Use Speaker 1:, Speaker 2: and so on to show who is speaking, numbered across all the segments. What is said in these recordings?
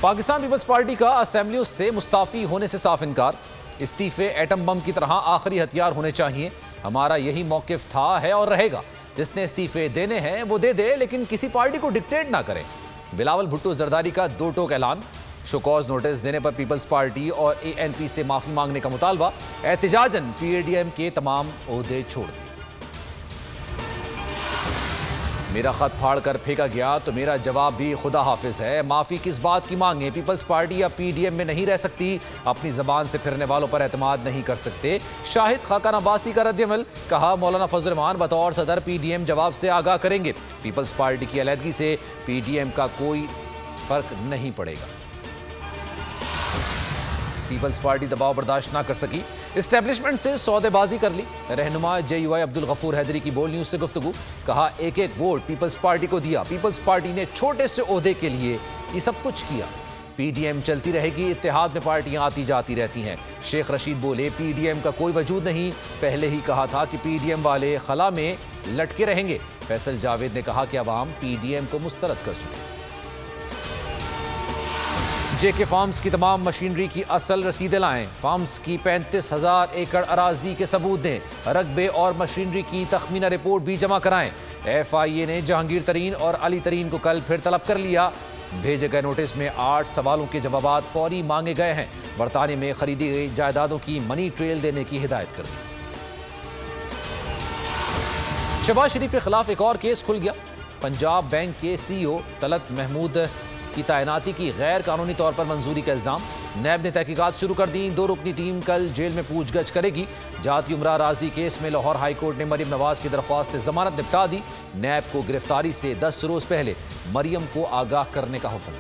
Speaker 1: Pakistan peoples party का असेंबलियों से मुस्ताफी होने से साफ इनकार। इस्तीफे एटम बम की तरह आखिरी हथियार होने चाहिए। हमारा यही मौकिफ था, है और रहेगा। जिसने इस्तीफे देने हैं वो दे दे, लेकिन किसी पार्टी को डिक्टेट ना करें। बिलावल भुट्टो जरदारी का दो टोक ऐलान। शोकॉज नोटिस देने पर पीपल्स पार्टी और एएनपी से माफी मांगने का मुतालबा। एहतिजाजन पीएडीएम के तमाम ओहदे छोड़ दिए। मेरा खत फाड़ कर फेंका गया तो मेरा जवाब भी खुदा हाफिज है। माफी किस बात की मांगे? पीपल्स पार्टी या पीडीएम में नहीं रह सकती। अपनी जबान से फिरने वालों पर एतमाद नहीं कर सकते। शाहिद खाकान अब्बासी का रद्दअमल। कहा मौलाना फजल रहमान बतौर सदर पीडीएम जवाब से आगाह करेंगे। पीपल्स पार्टी की अलहदगी से पीडीएम का कोई फर्क नहीं पड़ेगा। पीपल्स पार्टी दबाव बर्दाश्त ना कर सकी, एस्टेब्लिशमेंट से सौदेबाजी कर ली। रहनुमा जेयूआई अब्दुल गफूर हैदरी की बोल न्यूज से गुफ्तगू। कहा एक एक वोट पीपल्स पार्टी को दिया। पीपल्स पार्टी ने छोटे से ओहदे के लिए ये सब कुछ किया। पीडीएम चलती रहेगी, इत्तेहाद में पार्टियां आती जाती रहती हैं। शेख रशीद बोले पीडीएम का कोई वजूद नहीं, पहले ही कहा था कि पीडीएम वाले खला में लटके रहेंगे। फैसल जावेद ने कहा कि अवाम पीडीएम को मुस्तरद कर चुके। जेके फार्म्स की तमाम मशीनरी की असल रसीदें लाएं। फार्म्स की 35,000 एकड़ अराजी के सबूत दें। रकबे और मशीनरी की तखमीना रिपोर्ट भी जमा कराएं। एफआईए ने जहांगीर तरीन और अली तरीन को कल फिर तलब कर लिया। भेजे गए नोटिस में 8 सवालों के जवाब फौरी मांगे गए हैं। बरतानिया में खरीदी गई जायदादों की मनी ट्रेल देने की हिदायत कर दी। शहबाज शरीफ के खिलाफ एक और केस खुल गया। पंजाब बैंक के सीईओ तलत महमूद की तैनाती की गैर कानूनी तौर पर मंजूरी का इल्जाम। नैब ने तहकीकात शुरू कर दी। 2 रुकनी टीम कल जेल में पूछगछ करेगी। जाती उमरा राजी केस में लाहौर हाई कोर्ट ने मरियम नवाज की दरख्वास्त जमानत निपटा दी। नैब को गिरफ्तारी से 10 रोज पहले मरियम को आगाह करने का हुक्म।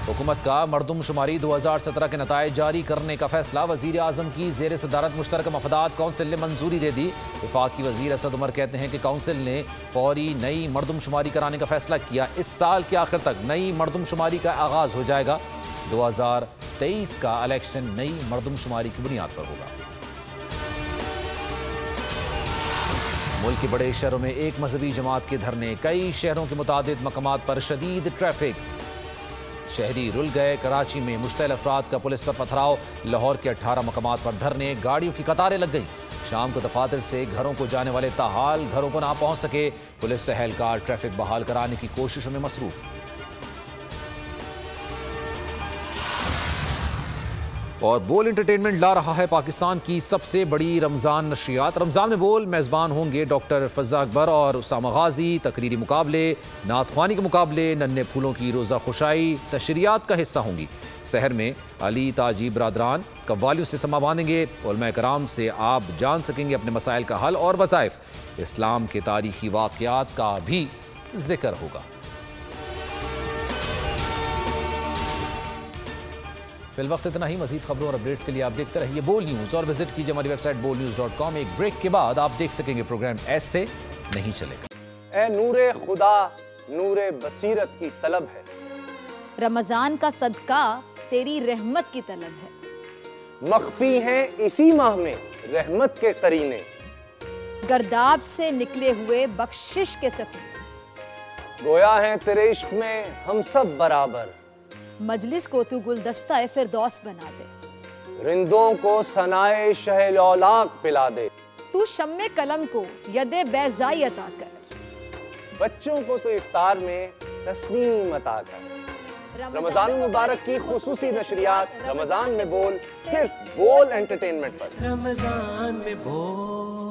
Speaker 1: हुकूमत का मरदमशुमारी 2017 के नताइज जारी करने का फैसला। वजीर आजम की जेर सदारत मुश्तरका मफादात कौंसिल ने मंजूरी दे दी। वफाकी वजीर असद उमर कहते हैं कि कौंसिल ने फौरी नई मरदमशुमारी कराने का फैसला किया। इस साल के आखिर तक नई मरदमशुमारी का आगाज हो जाएगा। 2023 का इलेक्शन नई मरदमशुमारी की बुनियाद पर होगा। मुल्क के बड़े शहरों में एक मजहबी जमात के धरने। कई शहरों के मुतादिद मकामात पर शदीद ट्रैफिक। शहरी रुल गए। कराची में मुश्तइल अफराद का पुलिस पर पथराव। लाहौर के 18 मकामात पर धरने। गाड़ियों की कतारें लग गई। शाम को दफातर से घरों को जाने वाले ताहाल घरों को ना पहुंच सके। पुलिस एहलकार ट्रैफिक बहाल कराने की कोशिशों में मसरूफ। और बोल एंटरटेनमेंट ला रहा है पाकिस्तान की सबसे बड़ी रमज़ान नशरियात। रमज़ान में बोल मेज़बान होंगे डॉक्टर फज़ा अकबर और उसामा गाजी। तकरीरी मुकाबले, नात ख्वानी के मुकाबले, नन्हे फूलों की रोज़ा खुशाई तशरियात का हिस्सा होंगी। शहर में अली ताजी बरादरान कव्वालियों से समा बांधेंगे। उलमा कराम से आप जान सकेंगे अपने मसाइल का हल और वज़ाइफ। इस्लाम के तारीखी वाक़यात का भी जिक्र होगा। फिलवक्त इतना ही। मजीद खबरों और अपडेट्स के लिए आप देखते रहिए बोल न्यूज़ और विजिट कीजिए हमारी वेबसाइट bolnews.com। एक ब्रेक के बाद आप देख सकेंगे प्रोग्राम ऐसे नहीं चलेगा।
Speaker 2: ए नूरे खुदा नूरे बसीरत की तलब है।
Speaker 3: रमजान का सदका तेरी रहमत की तलब है।
Speaker 2: मख्फी हैं इसी माह में रहमत के करीने।
Speaker 3: गर्दाब से निकले हुए बख्शिश के सफर।
Speaker 2: गोया है तेरे इश्क में हम सब बराबर।
Speaker 3: मजलिस को तू गुलदस्ता फिरदौस बना दे।
Speaker 2: रिंदों को सनाए शहलौलाक पिला दे।
Speaker 3: तू शम्मे कलम को यदे बैज़ाई अता कर।
Speaker 2: बच्चों को तो इफ्तार में तस्नीम अता कर। रमजान मुबारक की खुसूसी नशरियात रमजान में बोल, सिर्फ बोल एंटरटेनमेंट पर।
Speaker 4: रमजान में बोल।